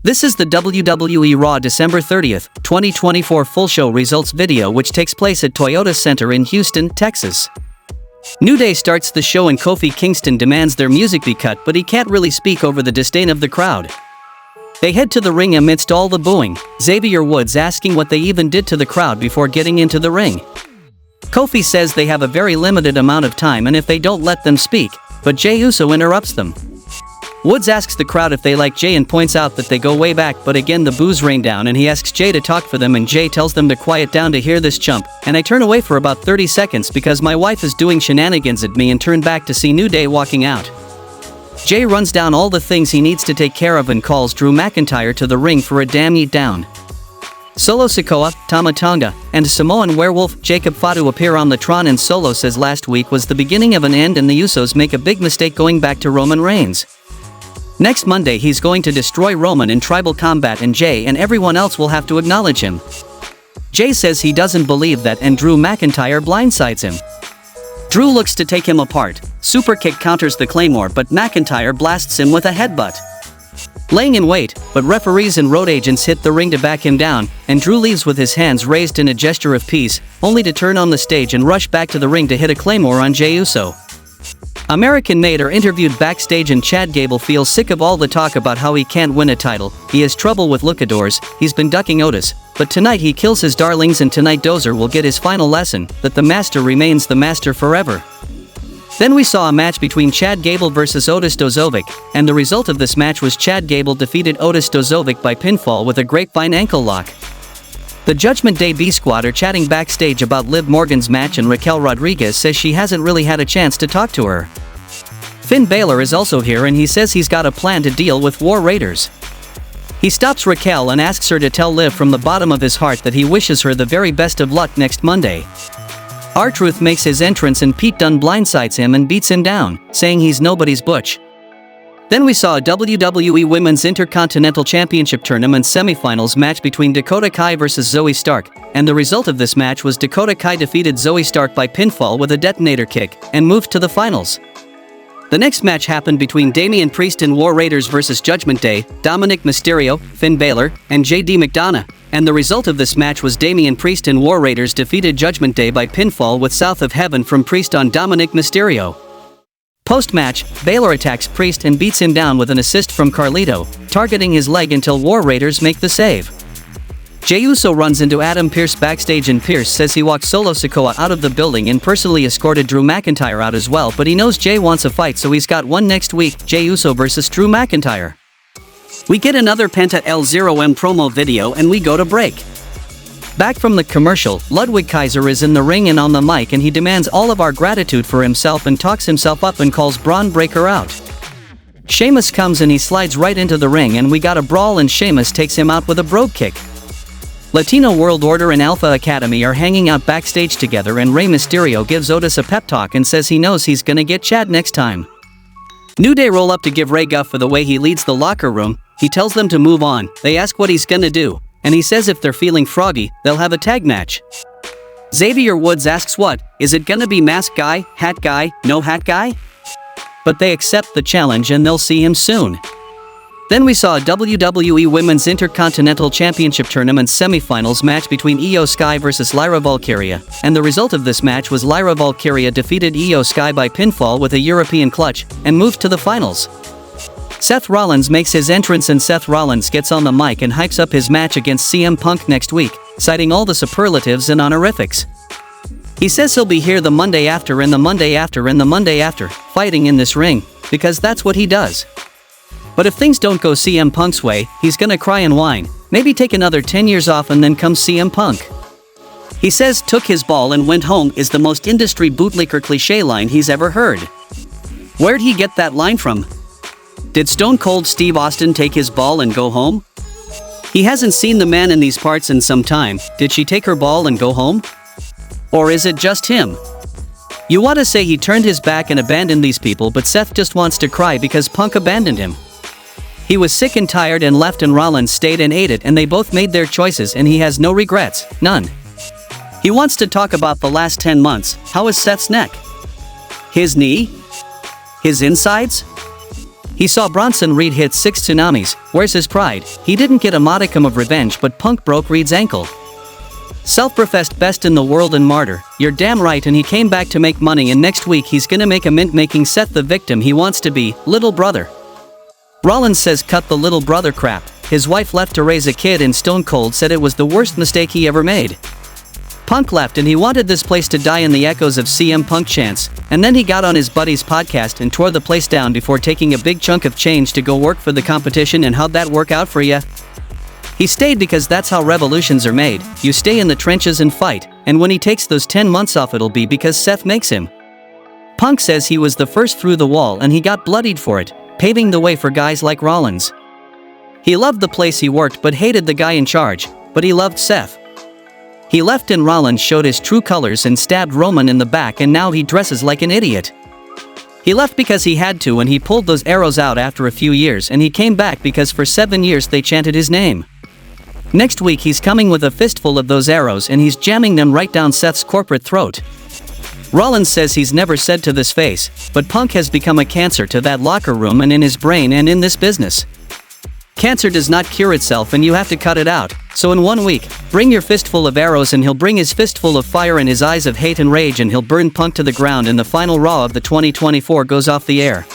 This is the WWE Raw December 30th, 2024 full show results video which takes place at Toyota Center in Houston, Texas. New Day starts the show and Kofi Kingston demands their music be cut, but he can't really speak over the disdain of the crowd. They head to the ring amidst all the booing, Xavier Woods asking what they even did to the crowd before getting into the ring. Kofi says they have a very limited amount of time and if they don't let them speak, but Jay Uso interrupts them. Woods asks the crowd if they like Jay and points out that they go way back, but again the boos rain down and he asks Jay to talk for them and Jay tells them to quiet down to hear this chump, and I turn away for about 30 seconds because my wife is doing shenanigans at me and turn back to see New Day walking out. Jay runs down all the things he needs to take care of and calls Drew McIntyre to the ring for a damn eat down. Solo Sikoa, Tama Tonga, and Samoan werewolf Jacob Fatu appear on the Tron, and Solo says last week was the beginning of an end and the Usos make a big mistake going back to Roman Reigns. Next Monday he's going to destroy Roman in tribal combat and Jay and everyone else will have to acknowledge him. Jay says he doesn't believe that and Drew McIntyre blindsides him. Drew looks to take him apart, super kick counters the Claymore but McIntyre blasts him with a headbutt. Laying in wait, but referees and road agents hit the ring to back him down, and Drew leaves with his hands raised in a gesture of peace, only to turn on the stage and rush back to the ring to hit a Claymore on Jay Uso. American Nate are interviewed backstage and Chad Gable feels sick of all the talk about how he can't win a title, he has trouble with luchadors, he's been ducking Otis, but tonight he kills his darlings and tonight Dozer will get his final lesson, that the master remains the master forever. Then we saw a match between Chad Gable vs Otis Dozovic, and the result of this match was Chad Gable defeated Otis Dozovic by pinfall with a grapevine ankle lock. The Judgment Day B Squad are chatting backstage about Liv Morgan's match and Raquel Rodriguez says she hasn't really had a chance to talk to her. Finn Balor is also here and he says he's got a plan to deal with War Raiders. He stops Raquel and asks her to tell Liv from the bottom of his heart that he wishes her the very best of luck next Monday. R-Truth makes his entrance and Pete Dunne blindsides him and beats him down, saying he's nobody's butch. Then we saw a WWE Women's Intercontinental Championship Tournament semifinals match between Dakota Kai vs Zoe Stark, and the result of this match was Dakota Kai defeated Zoe Stark by pinfall with a detonator kick, and moved to the finals. The next match happened between Damian Priest and War Raiders vs Judgment Day, Dominic Mysterio, Finn Balor, and JD McDonough, and the result of this match was Damian Priest and War Raiders defeated Judgment Day by pinfall with South of Heaven from Priest on Dominic Mysterio. Post-match, Balor attacks Priest and beats him down with an assist from Carlito, targeting his leg until War Raiders make the save. Jay Uso runs into Adam Pearce backstage and Pearce says he walked Solo Sikoa out of the building and personally escorted Drew McIntyre out as well, but he knows Jay wants a fight so he's got one next week, Jay Uso vs Drew McIntyre. We get another Penta L0M promo video and we go to break. Back from the commercial, Ludwig Kaiser is in the ring and on the mic and he demands all of our gratitude for himself and talks himself up and calls Braun Breaker out. Sheamus comes and he slides right into the ring and we got a brawl and Sheamus takes him out with a brogue kick. Latino World Order and Alpha Academy are hanging out backstage together and Rey Mysterio gives Otis a pep talk and says he knows he's gonna get Chad next time. New Day roll up to give Ray guff for the way he leads the locker room, he tells them to move on, they ask what he's gonna do, and he says if they're feeling froggy, they'll have a tag match. Xavier Woods asks what, is it gonna be mask guy, hat guy, no hat guy? But they accept the challenge and they'll see him soon. Then we saw a WWE Women's Intercontinental Championship Tournament semifinals match between Io Sky vs Lyra Valkyria, and the result of this match was Lyra Valkyria defeated Io Sky by pinfall with a European clutch, and moved to the finals. Seth Rollins makes his entrance and Seth Rollins gets on the mic and hypes up his match against CM Punk next week, citing all the superlatives and honorifics. He says he'll be here the Monday after and the Monday after and the Monday after, fighting in this ring, because that's what he does. But if things don't go CM Punk's way, he's gonna cry and whine, maybe take another 10 years off and then come CM Punk. He says took his ball and went home is the most industry bootlicker cliche line he's ever heard. Where'd he get that line from? Did Stone Cold Steve Austin take his ball and go home? He hasn't seen the man in these parts in some time, did she take her ball and go home? Or is it just him? You wanna say he turned his back and abandoned these people, but Seth just wants to cry because Punk abandoned him. He was sick and tired and left and Rollins stayed and ate it and they both made their choices and he has no regrets, none. He wants to talk about the last 10 months, how is Seth's neck? His knee? His insides? He saw Bronson Reed hit 6 tsunamis. Where's his pride? He didn't get a modicum of revenge, but Punk broke Reed's ankle. Self-professed best in the world and martyr. You're damn right, and he came back to make money, and next week he's gonna make a mint making Seth the victim he wants to be, little brother. Rollins says cut the little brother crap. His wife left to raise a kid, and Stone Cold said it was the worst mistake he ever made. Punk left and he wanted this place to die in the echoes of CM Punk chants, and then he got on his buddy's podcast and tore the place down before taking a big chunk of change to go work for the competition. And how'd that work out for ya? He stayed because that's how revolutions are made. You stay in the trenches and fight, and when he takes those 10 months off it'll be because Seth makes him. Punk says he was the first through the wall and he got bloodied for it, paving the way for guys like Rollins. He loved the place he worked but hated the guy in charge, but he loved Seth. He left and Rollins showed his true colors and stabbed Roman in the back, and now he dresses like an idiot. He left because he had to, and he pulled those arrows out after a few years, and he came back because for 7 years they chanted his name. Next week he's coming with a fistful of those arrows and he's jamming them right down Seth's corporate throat. Rollins says he's never said to this face, but Punk has become a cancer to that locker room and in his brain and in this business. Cancer does not cure itself and you have to cut it out, so in 1 week, bring your fistful of arrows and he'll bring his fistful of fire and his eyes of hate and rage, and he'll burn Punk to the ground, and the final Raw of the 2024 goes off the air.